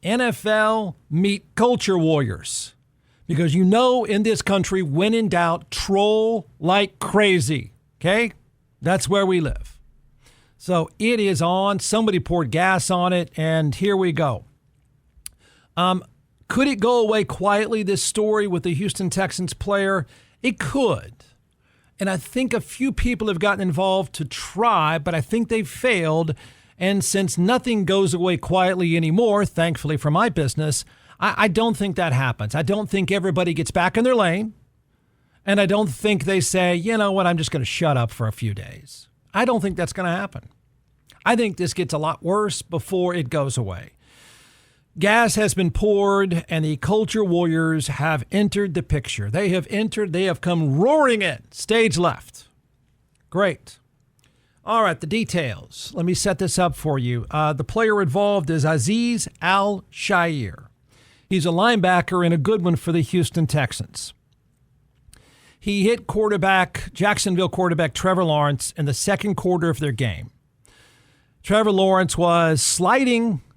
NFL meet culture warriors. Because you know in this country, when in doubt, troll like crazy. Okay? That's where we live. So it is on. Somebody poured gas on it, and here we go. Could it go away quietly, this story with the Houston Texans player? It could. And I think a few people have gotten involved to try, but I think they've failed. And since nothing goes away quietly anymore, thankfully for my business, I don't think that happens. I don't think everybody gets back in their lane. And I don't think they say, you know what, I'm just going to shut up for a few days. I don't think that's going to happen. I think this gets a lot worse before it goes away. Gas has been poured, and the culture warriors have entered the picture. They have come roaring in. Stage left. Great. All right, the details. Let me set this up for you. The player involved is Azeez Al-Shaair. He's a linebacker and a good one for the Houston Texans. He hit Jacksonville quarterback Trevor Lawrence in the second quarter of their game. Trevor Lawrence was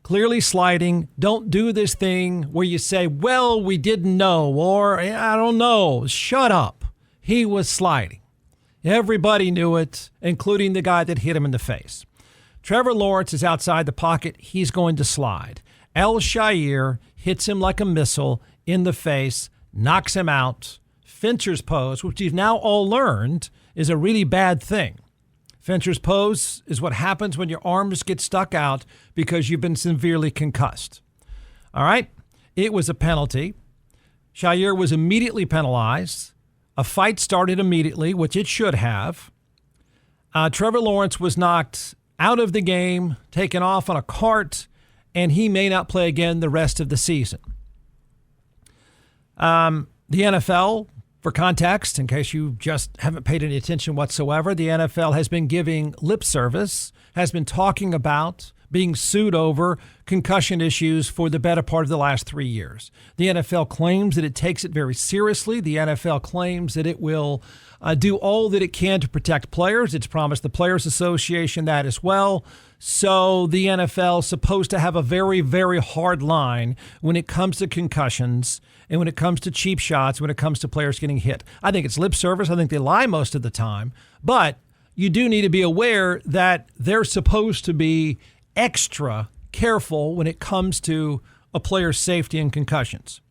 clearly sliding. Don't do this thing where you say, well, we didn't know, or I don't know. Shut up. He was sliding. Everybody knew it, including the guy that hit him in the face. Trevor Lawrence is outside the pocket. He's going to slide. Al-Shaair hits him like a missile in the face, knocks him out. Fincher's pose, which you've now all learned, is a really bad thing. Fincher's pose is what happens when your arms get stuck out because you've been severely concussed. All right? It was a penalty. Shaair was immediately penalized. A fight started immediately, which it should have. Trevor Lawrence was knocked out of the game, taken off on a cart, and he may not play again the rest of the season. The NFL, for context, in case you just haven't paid any attention whatsoever, the NFL has been giving lip service, has been talking about being sued over concussion issues for the better part of the last 3 years. The NFL claims that it takes it very seriously. The NFL claims that it will do all that it can to protect players. It's promised the Players Association that as well. So the NFL is supposed to have a very, very hard line when it comes to concussions and when it comes to cheap shots, when it comes to players getting hit. I think it's lip service. I think they lie most of the time. But you do need to be aware that they're supposed to be extra careful when it comes to a player's safety and concussions.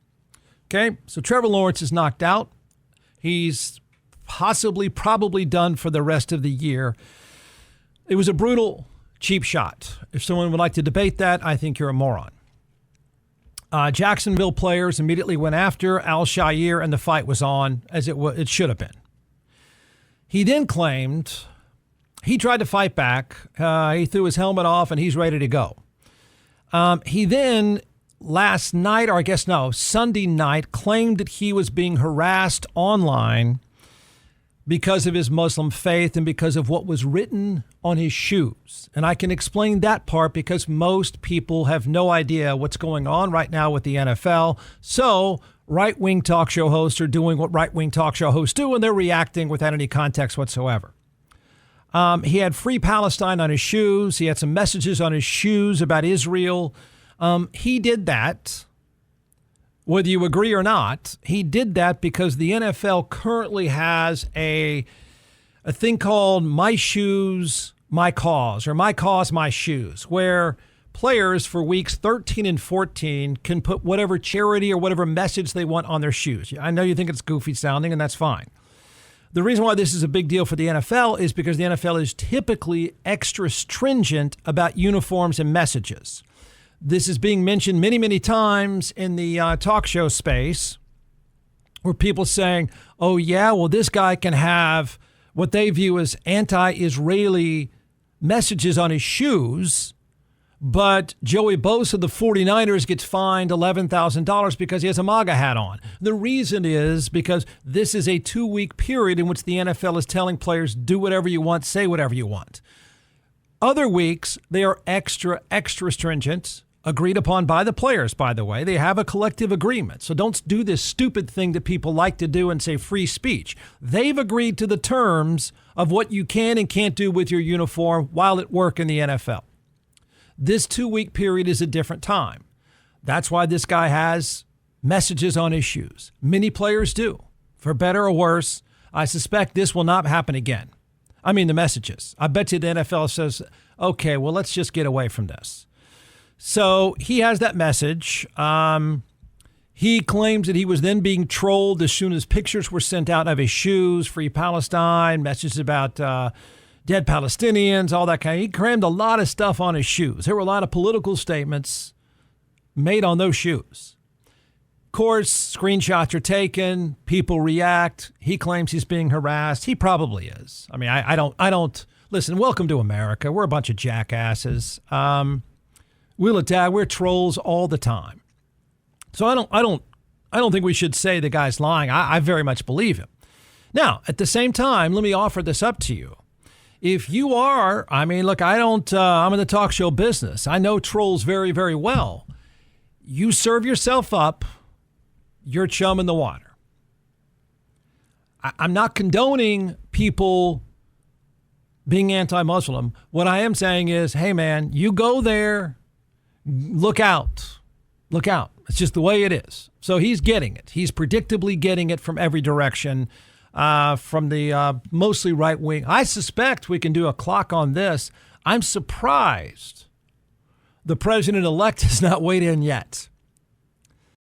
Okay, so Trevor Lawrence is knocked out. He's probably done for the rest of the year. It was a brutal, cheap shot. If someone would like to debate that, I think you're a moron. Jacksonville players immediately went after Al-Shaair, and the fight was on as it should have been. He then claimed he tried to fight back. He threw his helmet off, and he's ready to go. He then Sunday night, claimed that he was being harassed online because of his Muslim faith and because of what was written on his shoes. And I can explain that part because most people have no idea what's going on right now with the NFL. So right-wing talk show hosts are doing what right-wing talk show hosts do, and they're reacting without any context whatsoever. He had Free Palestine on his shoes. He had some messages on his shoes about Israel. He did that, whether you agree or not. He did that because the NFL currently has a thing called My Shoes, My Cause, or My Cause, My Shoes, where players for weeks 13 and 14 can put whatever charity or whatever message they want on their shoes. I know you think it's goofy sounding, and that's fine. The reason why this is a big deal for the NFL is because the NFL is typically extra stringent about uniforms and messages. This is being mentioned many, many times in the talk show space where people saying, oh, yeah, well, this guy can have what they view as anti-Israeli messages on his shoes, but Joey Bosa of the 49ers gets fined $11,000 because he has a MAGA hat on. The reason is because this is a 2-week period in which the NFL is telling players, do whatever you want, say whatever you want. Other weeks, they are extra stringent, agreed upon by the players, by the way. They have a collective agreement. So don't do this stupid thing that people like to do and say free speech. They've agreed to the terms of what you can and can't do with your uniform while at work in the NFL. This 2-week period is a different time. That's why this guy has messages on his shoes. Many players do. For better or worse, I suspect this will not happen again. I mean, the messages. I bet you the NFL says, okay, well, let's just get away from this. So he has that message. He claims that he was then being trolled as soon as pictures were sent out of his shoes, Free Palestine, messages about dead Palestinians, all that kind of. He crammed a lot of stuff on his shoes. There were a lot of political statements made on those shoes. Of course, screenshots are taken. People react. He claims he's being harassed. He probably is. I mean, I don't listen. Welcome to America. We're a bunch of jackasses. We'll attack. We're trolls all the time. So I don't think we should say the guy's lying. I very much believe him. Now, at the same time, let me offer this up to you. If you are, I mean, look, I'm in the talk show business. I know trolls very, very well. You serve yourself up, you're chum in the water. I'm not condoning people being anti-Muslim. What I am saying is, hey, man, you go there, look out. Look out. It's just the way it is. So he's getting it. He's predictably getting it from every direction, from the mostly right wing. I suspect we can do a clock on this. I'm surprised the president-elect has not weighed in yet.